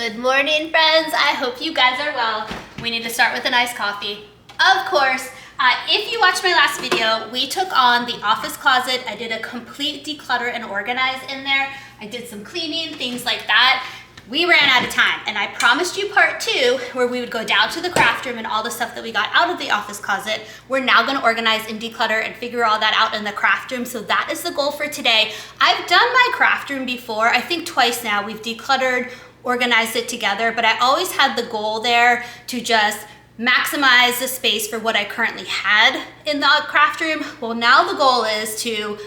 Good morning, friends. I hope you guys are well. We need to start with a nice coffee. Of course, if you watched my last video, we took on the office closet. I did a complete declutter and organize in there. I did some cleaning, things like that. We ran out of time, and I promised you part two, where we would go down to the craft room and all the stuff that we got out of the office closet. We're now gonna organize and declutter and figure all that out in the craft room, so that is the goal for today. I've done my craft room before, I think twice now. We've decluttered, organized it together, but I always had the goal there to just maximize the space for what I currently had in the craft room. Well, now the goal is to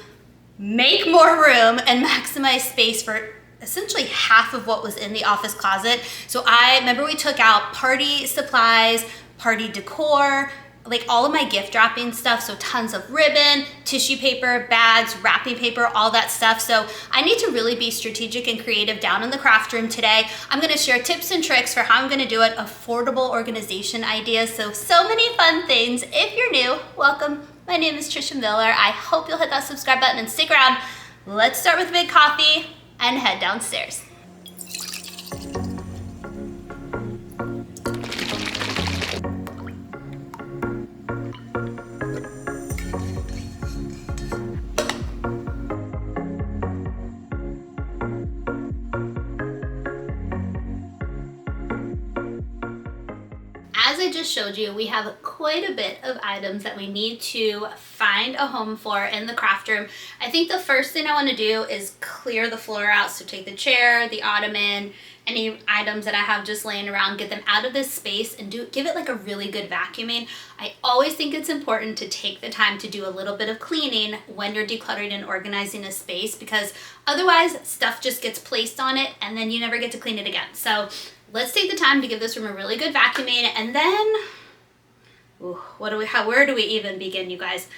make more room and maximize space for essentially half of what was in the office closet. So I remember we took out party supplies, party decor, like all of my gift wrapping stuff. So tons of ribbon, tissue paper, bags, wrapping paper, all that stuff. So I need to really be strategic and creative down in the craft room today. I'm gonna share tips and tricks for how I'm gonna do it, affordable organization ideas. So many fun things. If you're new, welcome. My name is Trisha Miller. I hope you'll hit that subscribe button and stick around. Let's start with a big coffee and head downstairs. As I just showed you, we have quite a bit of items that we need to find a home for in the craft room. I think the first thing I want to do is clear the floor out. So take the chair, the ottoman, any items that I have just laying around, get them out of this space and give it like a really good vacuuming. I always think it's important to take the time to do a little bit of cleaning when you're decluttering and organizing a space, because otherwise stuff just gets placed on it and then you never get to clean it again. So let's take the time to give this room a really good vacuuming, and then, where do we even begin, you guys?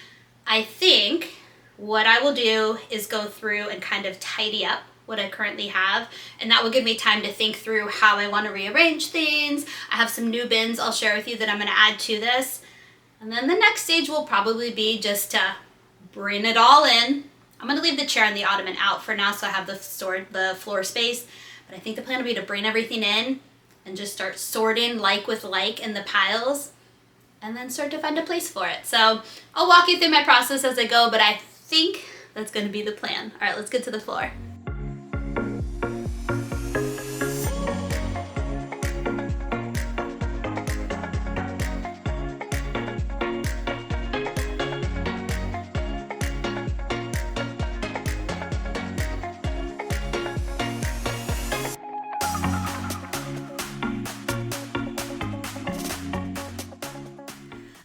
I think what I will do is go through and kind of tidy up what I currently have, and that will give me time to think through how I want to rearrange things. I have some new bins I'll share with you that I'm going to add to this, and then the next stage will probably be just to bring it all in. I'm going to leave the chair and the ottoman out for now so I have the floor space. But I think the plan will be to bring everything in and just start sorting like with like in the piles and then start to find a place for it. So I'll walk you through my process as I go, but I think that's going to be the plan. All right, let's get to the floor.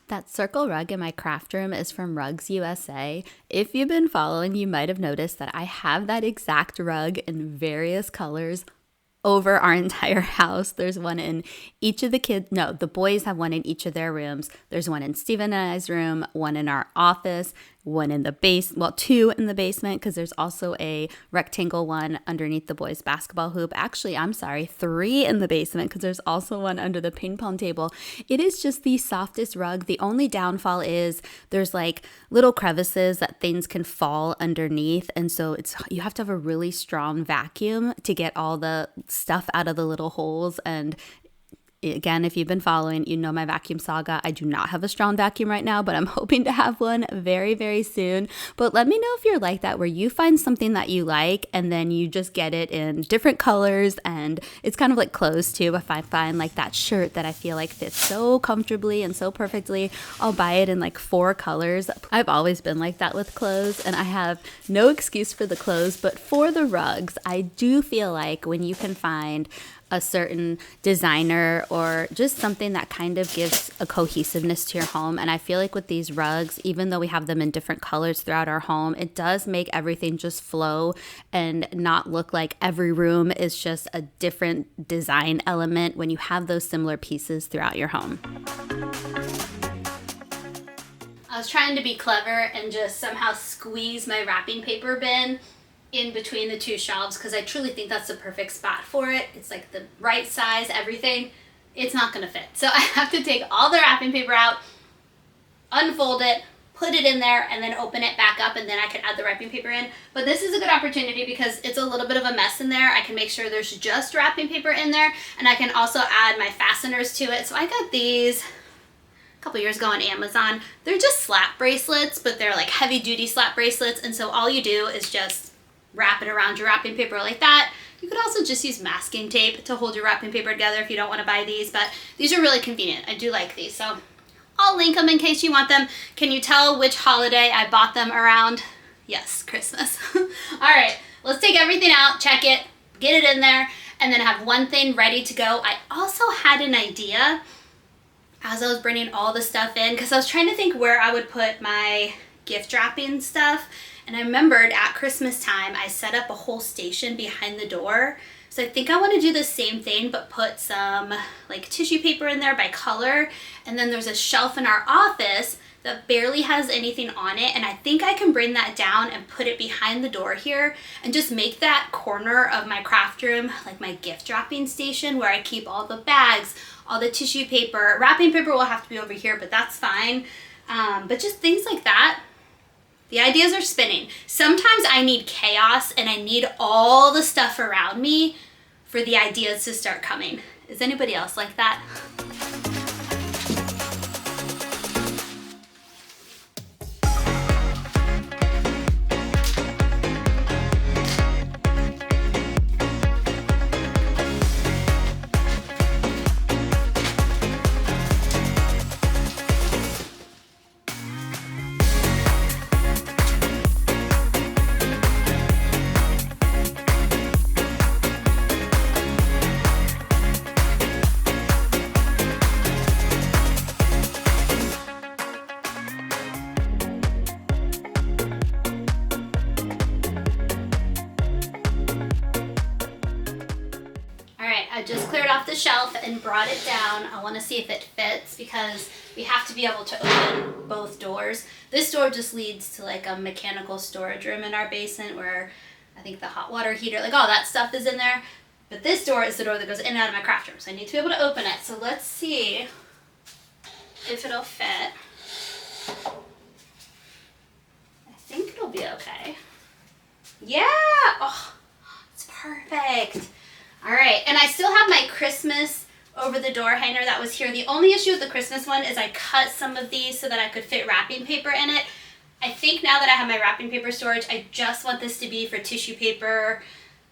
That circle rug in my craft room is from Rugs USA. If you've been following, you might have noticed that I have that exact rug in various colors over our entire house. There's one in each of the boys have one in each of their rooms. There's one in Stephen and I's room, one in our office, one in the two in the basement, because there's also a rectangle one underneath the boys' basketball hoop. Actually, I'm sorry, 3 in the basement, because there's also one under the ping pong table. It is just the softest rug. The only downfall is there's like little crevices that things can fall underneath, and so you have to have a really strong vacuum to get all the stuff out of the little holes. And again, if you've been following, you know my vacuum saga. I do not have a strong vacuum right now, but I'm hoping to have one very, very soon. But let me know if you're like that, where you find something that you like and then you just get it in different colors. And it's kind of like clothes too. If I find like that shirt that I feel like fits so comfortably and so perfectly, I'll buy it in like 4 colors. I've always been like that with clothes, and I have no excuse for the clothes. But for the rugs, I do feel like when you can find a certain designer or just something that kind of gives a cohesiveness to your home. And I feel like with these rugs, even though we have them in different colors throughout our home, it does make everything just flow and not look like every room is just a different design element when you have those similar pieces throughout your home. I was trying to be clever and just somehow squeeze my wrapping paper bin in between the 2 shelves, because I truly think that's the perfect spot for it. It's like the right size, everything. It's not gonna fit. So I have to take all the wrapping paper out, unfold it, put it in there, and then open it back up, and then I can add the wrapping paper in. But this is a good opportunity because it's a little bit of a mess in there. I can make sure there's just wrapping paper in there, and I can also add my fasteners to it. So I got these a couple years ago on Amazon. They're just slap bracelets, but they're like heavy duty slap bracelets, and so all you do is just wrap it around your wrapping paper like that. You could also just use masking tape to hold your wrapping paper together if you don't want to buy these, but these are really convenient. I do like these, so I'll link them in case you want them. Can you tell which holiday I bought them around? Yes, Christmas. All right, let's take everything out, check it, get it in there, and then have one thing ready to go. I also had an idea as I was bringing all the stuff in, because I was trying to think where I would put my gift wrapping stuff. And I remembered at Christmas time, I set up a whole station behind the door. So I think I want to do the same thing, but put some like tissue paper in there by color. And then there's a shelf in our office that barely has anything on it. And I think I can bring that down and put it behind the door here and just make that corner of my craft room like my gift wrapping station, where I keep all the bags, all the tissue paper. Wrapping paper will have to be over here, but that's fine. But just things like that. The ideas are spinning. Sometimes I need chaos and I need all the stuff around me for the ideas to start coming. Is anybody else like that? I just cleared off the shelf and brought it down. I want to see if it fits because we have to be able to open both doors. This door just leads to like a mechanical storage room in our basement where I think the hot water heater, like all that stuff is in there. But this door is the door that goes in and out of my craft room, so I need to be able to open it. So let's see if it'll fit. I think it'll be okay. Yeah! Oh, it's perfect. All right, and I still have my Christmas over the door hanger that was here. The only issue with the Christmas one is I cut some of these so that I could fit wrapping paper in it. I think now that I have my wrapping paper storage, I just want this to be for tissue paper,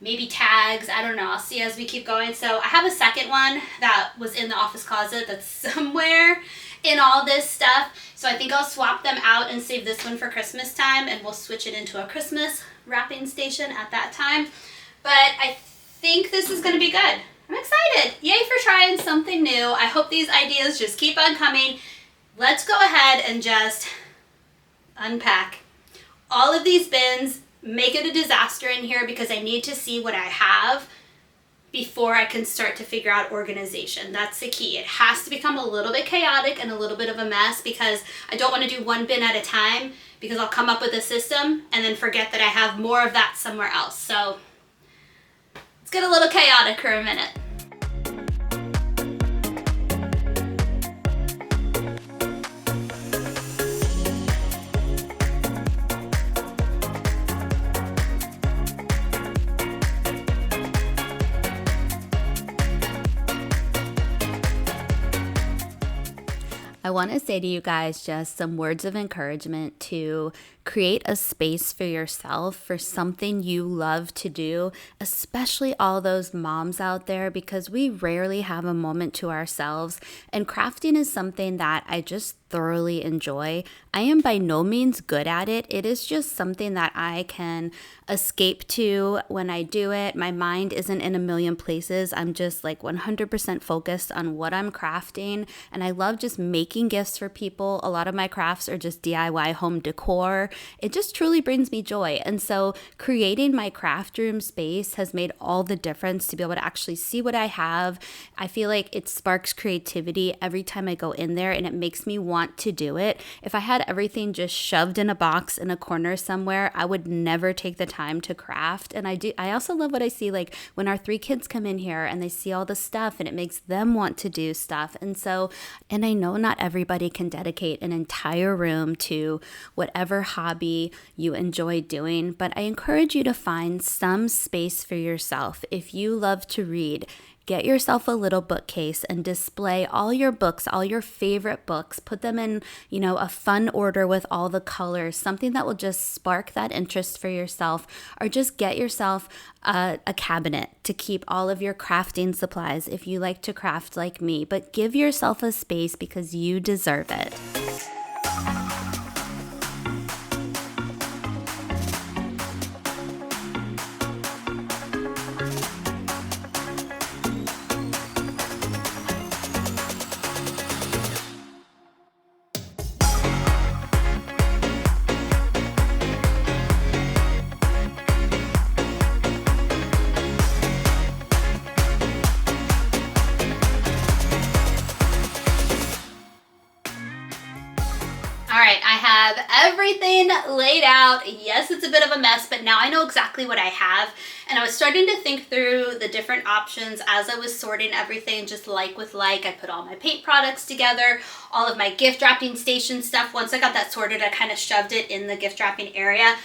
maybe tags, I don't know. I'll see as we keep going. So I have a second one that was in the office closet that's somewhere in all this stuff. So I think I'll swap them out and save this one for Christmas time, and we'll switch it into a Christmas wrapping station at that time. But I think this is going to be good. I'm excited. Yay for trying something new. I hope these ideas just keep on coming. Let's go ahead and just unpack all of these bins, make it a disaster in here because I need to see what I have before I can start to figure out organization. That's the key. It has to become a little bit chaotic and a little bit of a mess because I don't want to do one bin at a time because I'll come up with a system and then forget that I have more of that somewhere else. So let's get a little chaotic for a minute. I want to say to you guys just some words of encouragement to create a space for yourself for something you love to do, especially all those moms out there, because we rarely have a moment to ourselves. And crafting is something that I just thoroughly enjoy. I am by no means good at it. It is just something that I can escape to when I do it. My mind isn't in a million places. I'm just like 100% focused on what I'm crafting. And I love just making gifts for people. A lot of my crafts are just DIY home decor. It just truly brings me joy. And so creating my craft room space has made all the difference to be able to actually see what I have. I feel like it sparks creativity every time I go in there, and it makes me want want to do it. If I had everything just shoved in a box in a corner somewhere, I would never take the time to craft. And I also love what I see, like when our 3 kids come in here and they see all the stuff and it makes them want to do stuff. And I know not everybody can dedicate an entire room to whatever hobby you enjoy doing, but I encourage you to find some space for yourself. If you love to read, get yourself a little bookcase and display all your books, all your favorite books. Put them in, a fun order with all the colors, something that will just spark that interest for yourself, or just get yourself a cabinet to keep all of your crafting supplies if you like to craft like me. But give yourself a space because you deserve it. I have everything laid out. Yes, it's a bit of a mess, but now I know exactly what I have. And I was starting to think through the different options as I was sorting everything, just like with like. I put all my paint products together, all of my gift wrapping station stuff. Once I got that sorted, I kind of shoved it in the gift wrapping area.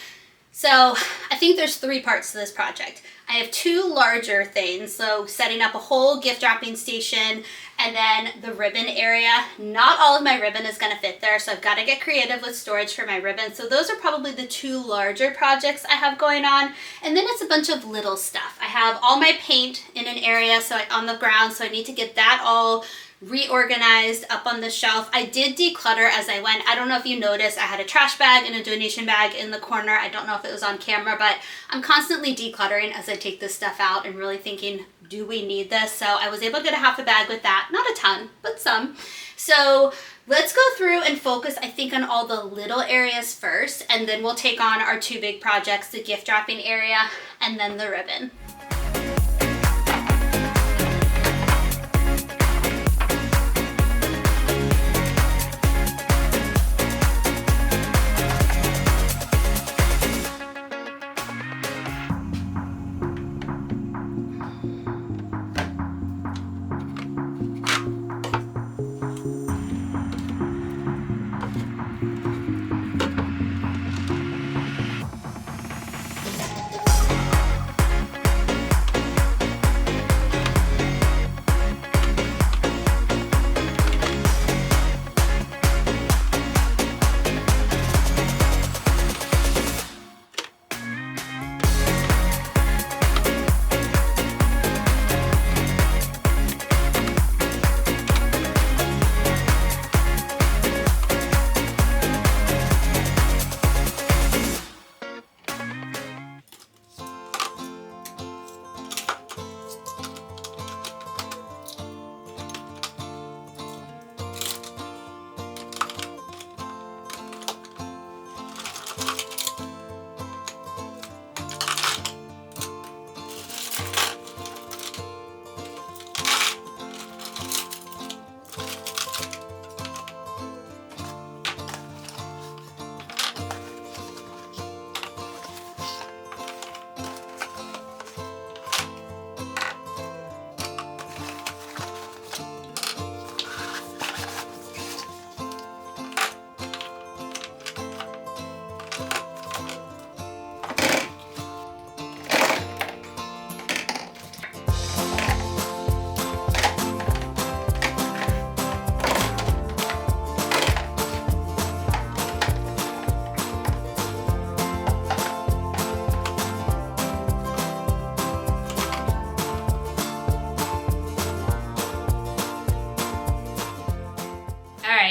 So I think there's 3 parts to this project. I have 2 larger things, so setting up a whole gift wrapping station and then the ribbon area. Not all of my ribbon is going to fit there, so I've got to get creative with storage for my ribbon. So those are probably the 2 larger projects I have going on. And then it's a bunch of little stuff. I have all my paint in an area on the ground, so I need to get that all reorganized up on the shelf. I did declutter as I went. I don't know if you noticed, I had a trash bag and a donation bag in the corner. I don't know if it was on camera, but I'm constantly decluttering as I take this stuff out and really thinking, do we need this? So I was able to get a half a bag with that. Not a ton, but some. So let's go through and focus, I think, on all the little areas first, and then we'll take on our 2 big projects, the gift wrapping area and then the ribbon.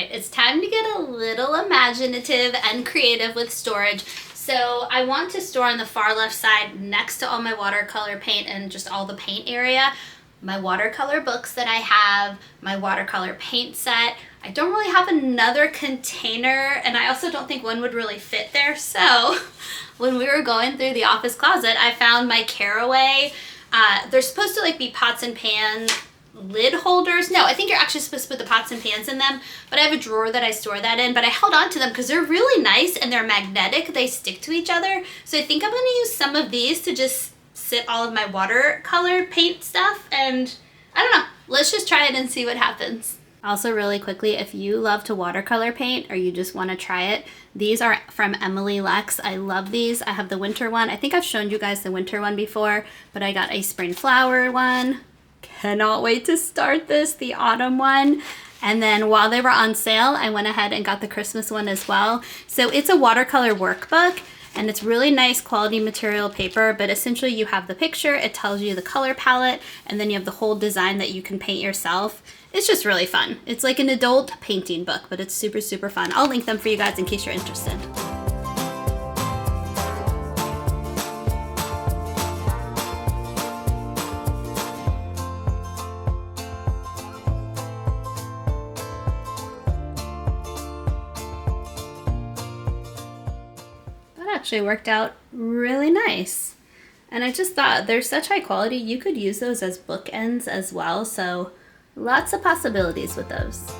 It's time to get a little imaginative and creative with storage. So I want to store on the far left side next to all my watercolor paint and just all the paint area, my watercolor books that I have, my watercolor paint set. I don't really have another container, and I also don't think one would really fit there. So when we were going through the office closet, I found my caraway. They're supposed to be pots and pans, lid holders. No, I think you're actually supposed to put the pots and pans in them, but I have a drawer that I store that in, but I held on to them because they're really nice and they're magnetic. They stick to each other. So I think I'm going to use some of these to just sit all of my watercolor paint stuff, and I don't know. Let's just try it and see what happens. Also, really quickly, if you love to watercolor paint or you just want to try it, these are from Emily Lex. I love these. I have the winter one. I think I've shown you guys the winter one before, but I got a spring flower one. Cannot wait to start this, the autumn one. And then while they were on sale, I went ahead and got the Christmas one as well. So it's a watercolor workbook, and it's really nice quality material paper, but essentially you have the picture, it tells you the color palette, and then you have the whole design that you can paint yourself. It's just really fun. It's like an adult painting book, but it's super, super fun. I'll link them for you guys in case you're interested. That actually worked out really nice. And I just thought they're such high quality, you could use those as bookends as well, so lots of possibilities with those.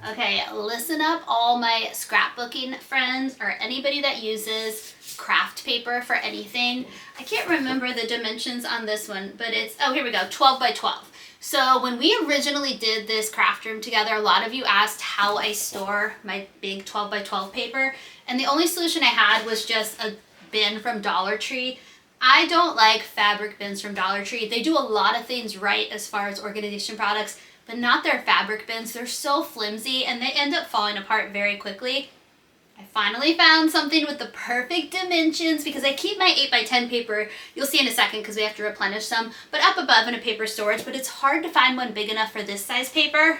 Okay, listen up all my scrapbooking friends or anybody that uses craft paper for anything. I can't remember the dimensions on this one, but it's, oh, here we go, 12 by 12. So when we originally did this craft room together, a lot of you asked how I store my big 12 by 12 paper, and the only solution I had was just a bin from Dollar Tree. I don't like fabric bins from Dollar Tree. They do a lot of things right as far as organization products, but not their fabric bins. They're so flimsy and they end up falling apart very quickly. I finally found something with the perfect dimensions because I keep my 8 by 10 paper, you'll see in a second because we have to replenish some, but up above in a paper storage, but it's hard to find one big enough for this size paper.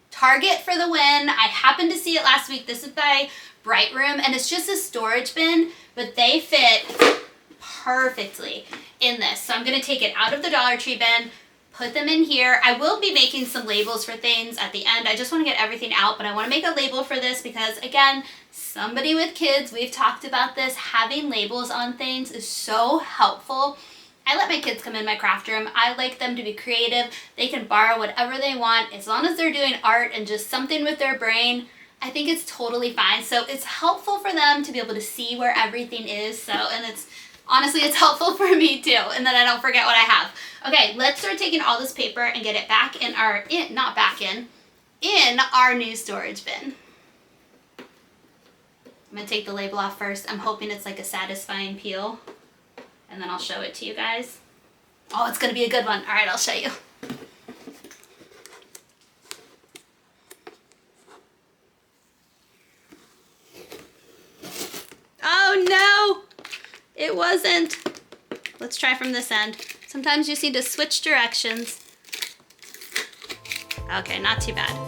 Target for the win. I happened to see it last week. This is by Bright Room, and it's just a storage bin, but they fit perfectly in this. So I'm going to take it out of the Dollar Tree bin, put them in here. I will be making some labels for things at the end. I just want to get everything out, but I want to make a label for this because, again, somebody with kids, we've talked about this, having labels on things is so helpful. I let my kids come in my craft room. I like them to be creative. They can borrow whatever they want as long as they're doing art and just something with their brain. I think it's totally fine. So it's helpful for them to be able to see where everything is. So, and it's honestly, it's helpful for me too. And then I don't forget what I have. Okay, let's start taking all this paper and get it back in our, not back in our new storage bin. I'm gonna take the label off first. I'm hoping it's like a satisfying peel, and then I'll show it to you guys. Oh, it's gonna be a good one. All right, I'll show you. Oh no, it wasn't. Let's try from this end. Sometimes you just need to switch directions. Okay, not too bad.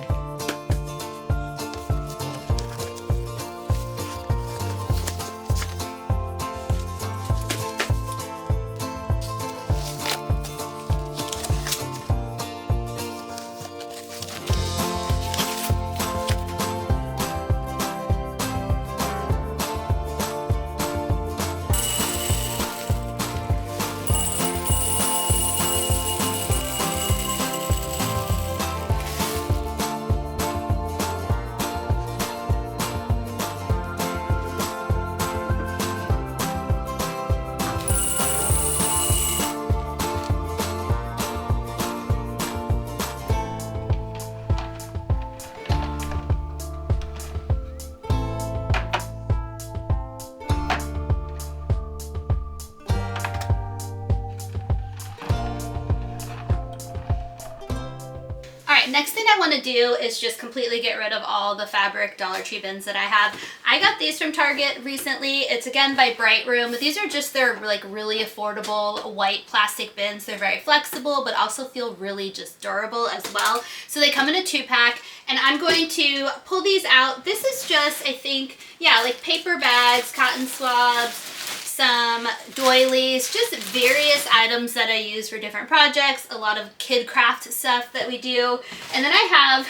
Next thing I want to do is just completely get rid of all the fabric Dollar Tree bins that I have. I got these from Target recently. It's again by Bright Room, but these are just their like really affordable white plastic bins. They're very flexible, but also feel really just durable as well. So they come in a 2-pack, and I'm going to pull these out. This is just, I think, yeah, like paper bags, cotton swabs, some doilies, just various items that I use for different projects, a lot of kid craft stuff that we do. And then I have,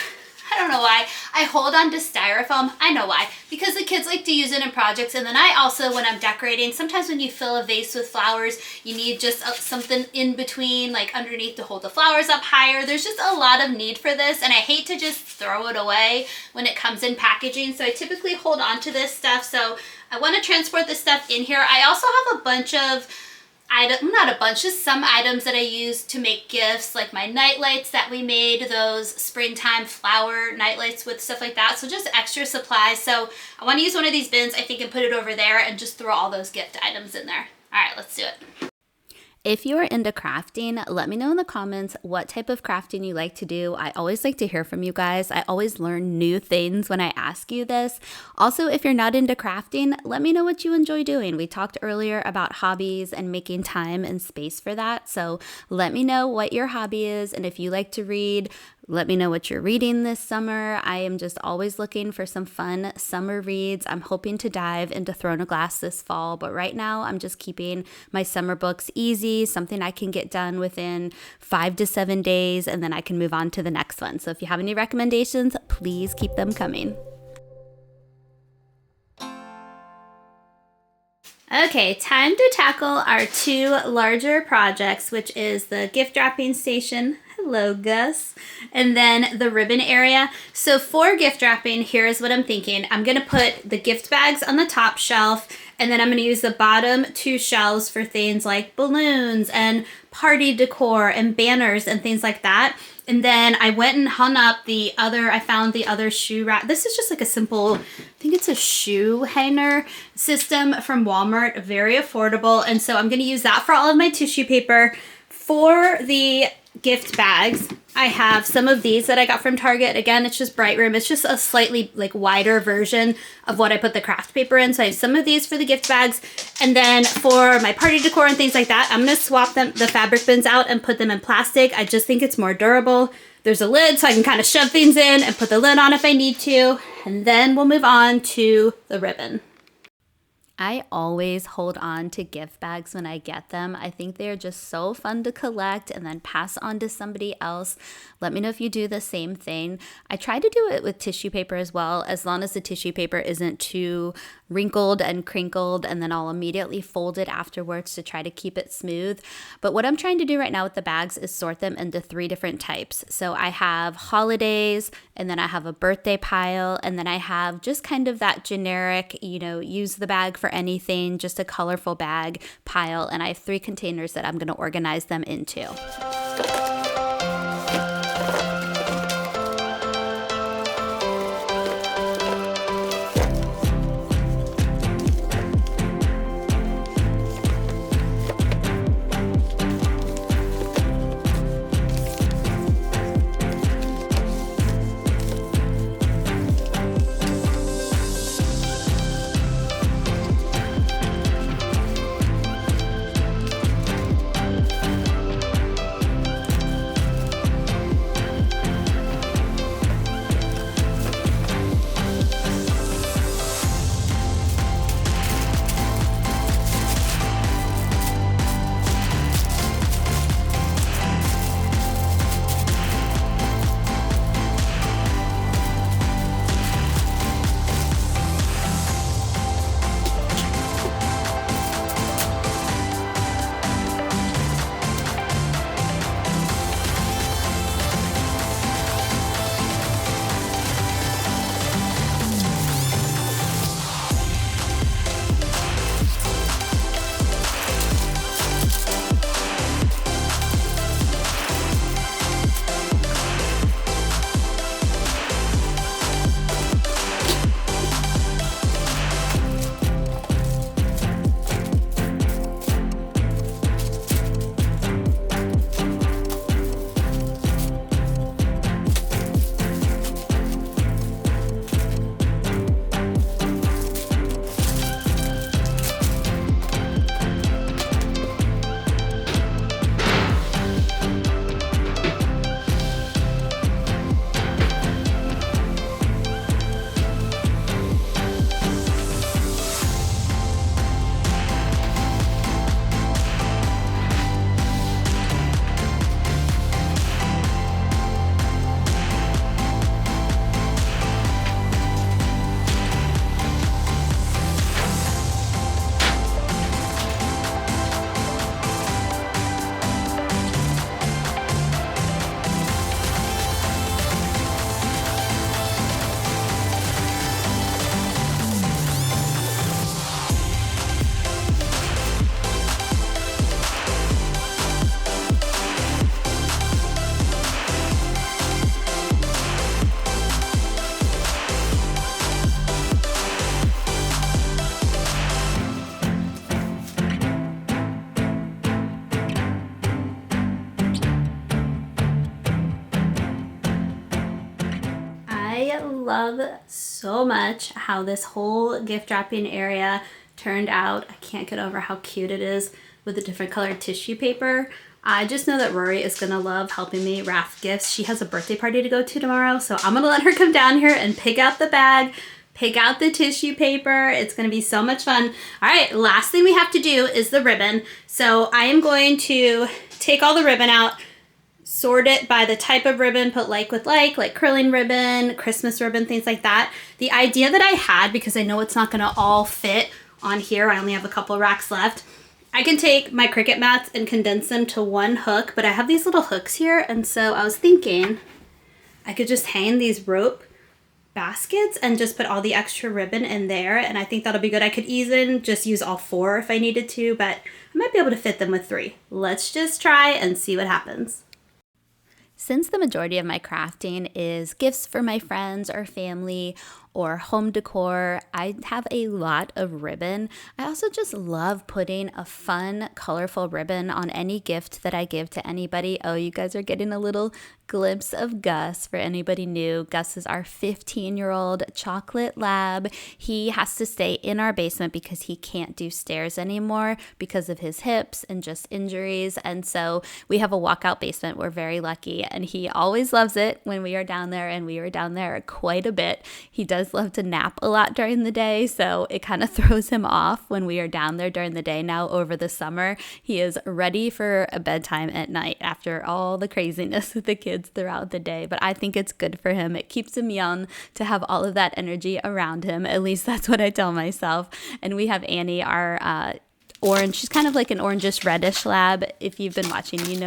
I don't know why, I hold on to styrofoam. I know why. Because the kids like to use it in projects, and then I also, when I'm decorating, sometimes when you fill a vase with flowers, you need just something in between, like underneath, to hold the flowers up higher. There's just a lot of need for this, and I hate to just throw it away when it comes in packaging, so I typically hold on to this stuff. So I want to transport this stuff in here. I also have a bunch of not a bunch, just some items that I use to make gifts, like my night lights that we made, those springtime flower night lights with stuff like that. So just extra supplies. So I want to use one of these bins, I think, and put it over there and just throw all those gift items in there. All right, let's do it. If you are into crafting, let me know in the comments what type of crafting you like to do. I always like to hear from you guys. I always learn new things when I ask you this. Also, if you're not into crafting, let me know what you enjoy doing. We talked earlier about hobbies and making time and space for that. So let me know what your hobby is, and if you like to read, let me know what you're reading this summer. I am just always looking for some fun summer reads. I'm hoping to dive into Throne of Glass this fall, but right now I'm just keeping my summer books easy, something I can get done within 5 to 7 days, and then I can move on to the next one. So if you have any recommendations, please keep them coming. Okay, time to tackle our two larger projects, which is the gift wrapping station. Hello, Gus. And then the ribbon area. So for gift wrapping, here's what I'm thinking. I'm going to put the gift bags on the top shelf, and then I'm going to use the bottom two shelves for things like balloons and party decor and banners and things like that. And then I went and hung up I found the other shoe rack. This is just like a simple, I think it's a shoe hanger system from Walmart, very affordable. And so I'm going to use that for all of my tissue paper. For the gift bags, I have some of these that I got from Target. Again, it's just Bright Room. It's just a slightly like wider version of what I put the craft paper in. So I have some of these for the gift bags. And then for my party decor and things like that, I'm going to swap the fabric bins out and put them in plastic. I just think it's more durable. There's a lid so I can kind of shove things in and put the lid on if I need to. And then we'll move on to the ribbon. I always hold on to gift bags when I get them. I think they're just so fun to collect and then pass on to somebody else. Let me know if you do the same thing. I try to do it with tissue paper as well, as long as the tissue paper isn't too wrinkled and crinkled, and then I'll immediately fold it afterwards to try to keep it smooth. But what I'm trying to do right now with the bags is sort them into 3 different types. So I have holidays, and then I have a birthday pile, and then I have just kind of that generic, use the bag for anything, just a colorful bag pile. And I have 3 containers that I'm going to organize them into. love so much how this whole gift wrapping area turned out. I can't get over how cute it is with the different colored tissue paper. I just know that Rory is gonna love helping me wrap gifts. She has a birthday party to go to tomorrow, so I'm gonna let her come down here and pick out the bag, pick out the tissue paper. It's gonna be so much fun. All right, last thing we have to do is the ribbon. So I am going to take all the ribbon out, sort it by the type of ribbon, put like with like curling ribbon, Christmas ribbon, things like that. The idea that I had, because I know it's not gonna all fit on here, I only have a couple racks left, I can take my Cricut mats and condense them to one hook, but I have these little hooks here, and so I was thinking I could just hang these rope baskets and just put all the extra ribbon in there, and I think that'll be good. I could even just use all 4 if I needed to, but I might be able to fit them with 3. Let's just try and see what happens. Since the majority of my crafting is gifts for my friends or family or home decor, I have a lot of ribbon. I also just love putting a fun, colorful ribbon on any gift that I give to anybody. Oh, you guys are getting a little glimpse of Gus. For anybody new, Gus is our 15-year-old chocolate lab. He has to stay in our basement because he can't do stairs anymore because of his hips and just injuries. And so we have a walkout basement. We're very lucky, and he always loves it when we are down there, and we are down there quite a bit. He does love to nap a lot during the day, so it kind of throws him off when we are down there during the day. Now over the summer, he is ready for a bedtime at night after all the craziness with the kids throughout the day. But I think it's good for him. It keeps him young to have all of that energy around him. At least that's what I tell myself. And we have Annie, our orange. She's kind of like an orangish reddish lab. If you've been watching, you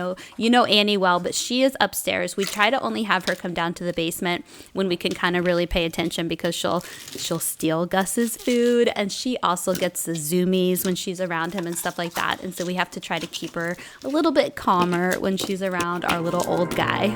know Annie well, but she is upstairs. We try to only have her come down to the basement when we can kind of really pay attention, because she'll steal Gus's food, and she also gets the zoomies when she's around him and stuff like that. And so we have to try to keep her a little bit calmer when she's around our little old guy.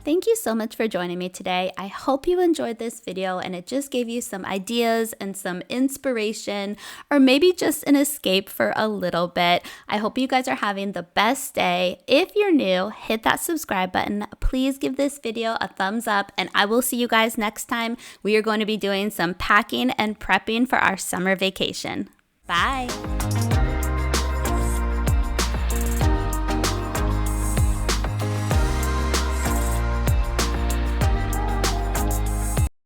Thank you so much for joining me today. I hope you enjoyed this video and it just gave you some ideas and some inspiration, or maybe just an escape for a little bit. I hope you guys are having the best day. If you're new, hit that subscribe button. Please give this video a thumbs up, and I will see you guys next time. We are going to be doing some packing and prepping for our summer vacation. Bye.